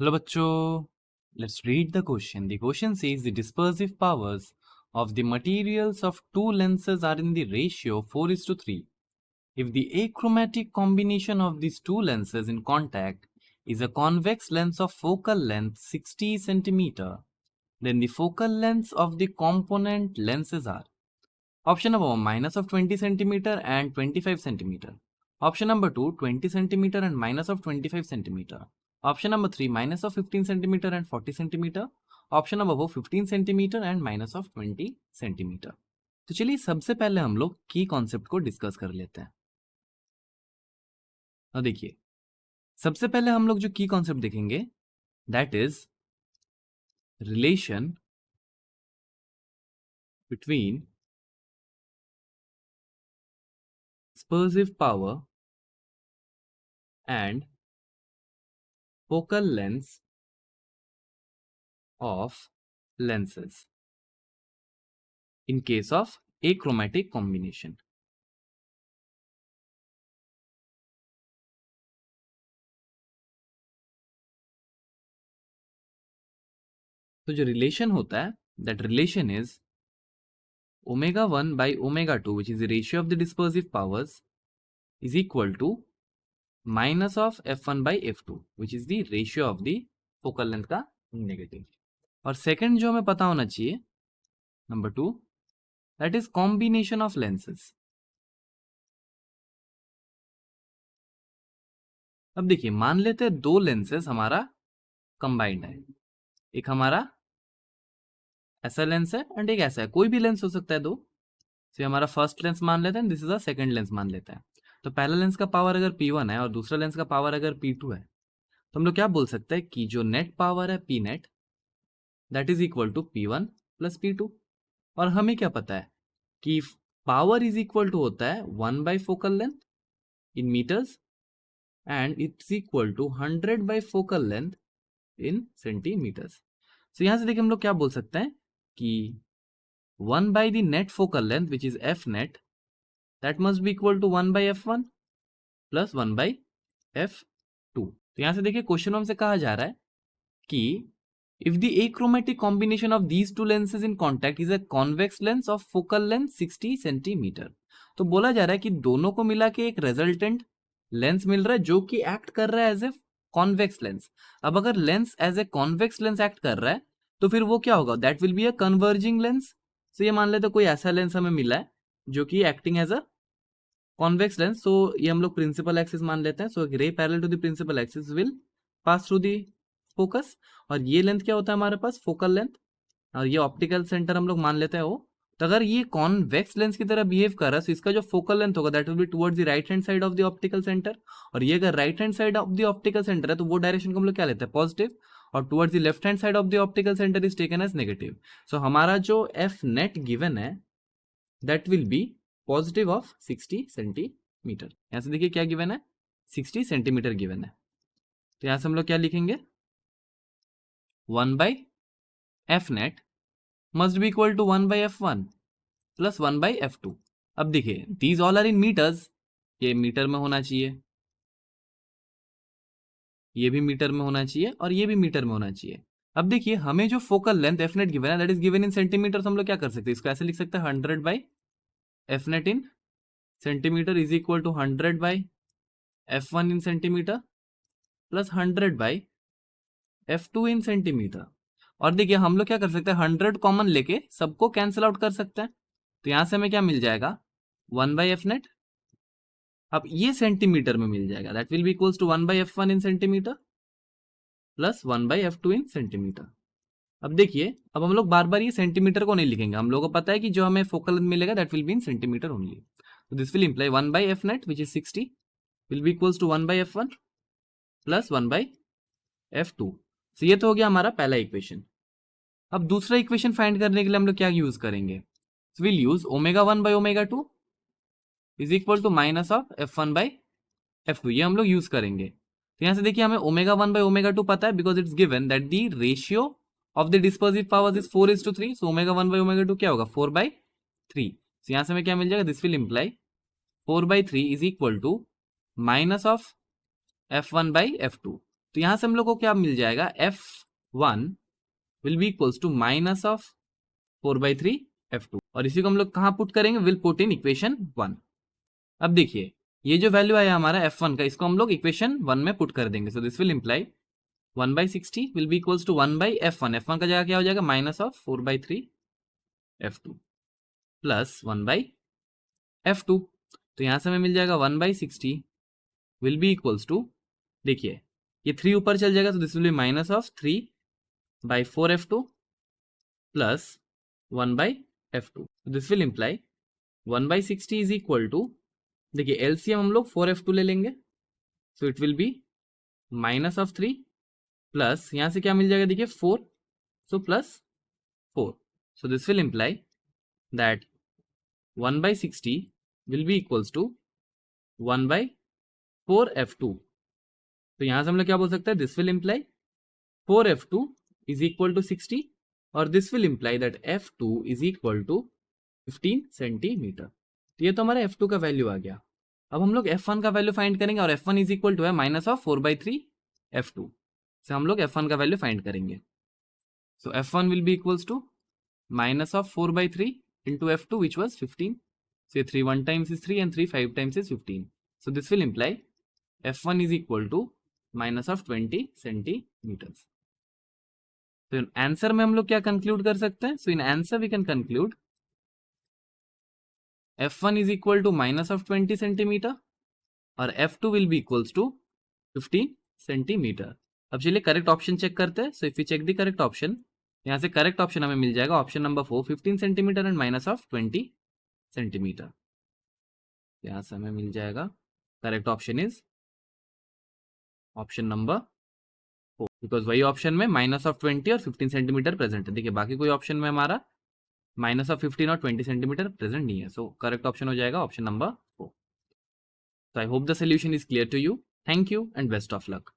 Hello bachcho, let's read the question. The question says the dispersive powers of the materials of two lenses are in the ratio 4:3. If the achromatic combination of these two lenses in contact is a convex lens of focal length 60 centimeter, then the focal lengths of the component lenses are option number 1 minus of 20 centimeter and 25 centimeter. Option number 2 20 centimeter and minus of 25 centimeter. Option number 3 minus of 15 centimeter and 40 centimeter. Option number 4 15 centimetre and minus of 20 centimetre. तो चलिए सबसे पहले हम लोग की concept को discuss कर लेते हैं. और देखिए सबसे पहले हम लोग जो की कॉन्सेप्ट देखेंगे that is relation between dispersive power and focal length of lenses in case of achromatic combination. तो जो रिलेशन होता है that relation is omega 1 by omega 2 which is the ratio of the dispersive powers is equal to minus of f1 by f2 which is the ratio of the focal length का negative. और second जो हमें पता होना चाहिए number 2 that is combination of lenses. अब देखिए मान लेते हैं दो लेंसेज हमारा कंबाइंड है. एक हमारा ऐसा लेंस है एंड एक ऐसा है. कोई भी लेंस हो सकता है दो. तो हमारा फर्स्ट लेंस मान लेते हैं, this is a second lens मान लेते हैं. तो पहला लेंस का पावर अगर P1 है और दूसरा लेंस का पावर अगर P2 है तो हम लोग क्या बोल सकते हैं कि जो नेट पावर है P net that is equal to P1 plus P2. और हमें क्या पता है कि पावर इज इक्वल टू होता है 1 by focal length in metres and it's equal to 100 by focal length in centimetres. तो यहां से देखिए हम लोग क्या बोल सकते हैं कि 1 by the net focal length which is f net that must be equal to 1 by f1 plus 1 by f2. तो यहां से देखिए क्वेश्चन हमसे कहा जा रहा है कि if the achromatic combination of these two lenses in contact is a convex lens of focal length 60 centimeter. तो बोला जा रहा है कि दोनों को मिला के एक रिजल्टेंट लेंस मिल रहा है जो कि एक्ट कर रहा है एज ए कॉन्वेक्स लेंस. अब अगर lens as a convex lens act कर रहा है तो फिर वो क्या होगा that will be a converging lens. तो ये मान लेते कोई ऐसा लेंस हमें मिला है जो कि acting as a convex lens. So ये हम लोग प्रिंसिपल एक्सिस मान लेते हैं. So ray parallel to the principal axis will pass through the focus. और ये लेंथ क्या होता है हमारे पास फोकल लेंथ. और ये ऑप्टिकल सेंटर हम लोग मान लेते हैं वो. तो अगर ये कॉन्वेक्स लेंस की तरह बिहेव कर रहा है तो इसका जो फोकल लेंथ होगा that will be towards the right hand side of the optical centre. और ये अगर right hand side of the optical centre है तो वो डायरेक्शन को हम लोग क्या लेते हैं पॉजिटिव. और towards the left hand side of the optical centre is taken as negative. So हमारा जो एफ नेट गिवन है that will be positive of 60 centimetre. यहां से देखिए क्या गिवन है 60 सेंटीमीटर गिवन है. तो यहां से हम लोग क्या लिखेंगे 1 by f net must be equal to 1 by f1 plus 1 by f2. अब देखिए these all are in meters. ये मीटर में होना चाहिए, ये भी मीटर में होना चाहिए और ये भी मीटर में होना चाहिए. अब देखिए हमें जो focal length F net given है that is given in centimetre. हम लोग क्या कर सकते हैं इसको ऐसे लिख सकते हैं 100 by F net in centimetre is equal to 100 by f1 in centimetre plus 100 by f2 in centimetre. और देखिए हम लोग क्या कर सकते हैं 100 कॉमन लेके सबको कैंसिल आउट कर सकते हैं. तो यहां से हमें क्या मिल जाएगा 1 बाई एफ नेट. अब ये सेंटीमीटर में मिल जाएगा that will be equals to 1 by f1 in centimetre plus 1 by f2 in centimetre. अब देखिए अब हम लोग बार बार ये सेंटीमीटर को नहीं लिखेंगे. हम लोगों को पता है कि जो हमें फोकल लेंथ मिलेगा that will be in centimetre only. तो this will imply 1 by F net which is 60 will be equals to 1 by f1 plus 1 by f2. तो ये तो हो गया हमारा पहला इक्वेशन. अब दूसरा इक्वेशन फाइंड करने के लिए हम लोग क्या यूज करेंगे will use omega 1 by omega 2 is equal to minus of f1 by f2. ये हम लोग यूज करेंगे. तो यहां से देखिए हमें ओमेगा 1 बाई ओमेगा 2 पता है because it's given that the ratio of the dispersive powers is 4:3. So omega 1 by omega 2 क्या होगा 4/3. तो यहां से हमें क्या मिल जाएगा this will imply 4/3 is equal to minus of f1 by f2. तो यहां से हम लोग को क्या मिल जाएगा, F1 will be equals to minus of 4/3 F2, और इसी को हम लोग कहां पुट करेंगे, विल पुट इन इक्वेशन 1। अब देखिए ये जो वैल्यू आया हमारा F1 का, इसको हम लोग इक्वेशन 1 में पुट कर देंगे। So this will imply 1/60 will be equals to 1/F1, F1 का जगह क्या हो जाएगा, minus of 4/3 F2 plus 1/F2। तो यहां से हमें मिल जाएगा 1/60 विल बी इक्वल्स टू, देखिए ये 3 ऊपर चल जाएगा, तो this will be minus of 3/4 F2 plus 1/F2। This will imply 1/60 is equal to, देखिए एलसीएम हम लोग 4F2 ले लेंगे, so it will be minus of 3 plus यहां से क्या मिल जाएगा, देखिए 4, so plus 4। So this will imply that 1/60 will be equals to 1/4F2। तो यहां से हम लोग क्या बोल सकते हैं, this will imply 4F2 is equal to 60, और this will imply that F2 is equal to 15 centimetre. तो ये तो हमारा F2 का वैल्यू आ गया। अब हम लोग F1 का वैल्यू फाइंड करेंगे, और F1 इज इक्वल टू है माइनस ऑफ 4/3 F2 से हम लोग F1 का वैल्यू फाइंड करेंगे। So F1 will be equals to minus of 4/3 into F2 which was 15. So 3 1 times is 3 and 3 5 times is 15. So this will imply F1 is equal to minus of 20 centimeters. तो in answer में हम लोग क्या conclude कर सकते हैं, so in answer we can conclude F1 is equal to minus of 20 centimetre और F2 will be equals to 15 centimetre. अब चलिए करेक्ट ऑप्शन चेक करते हैं। So if you check the correct option, यहाँ से करेक्ट ऑप्शन हमें मिल जाएगा option number 4, 15 centimetre and minus of 20 centimetre. यहाँ से हमें मिल जाएगा correct option is option number 4, because वही ऑप्शन में माइनस ऑफ 20 और 15 सेंटीमीटर प्रेजेंट है। देखिए बाकी कोई ऑप्शन में हमारा माइनस ऑफ 15 और 20 सेंटीमीटर प्रेजेंट नहीं है। सो करेक्ट ऑप्शन हो जाएगा option number 4। So I hope the solution is clear to you. Thank you and best of luck.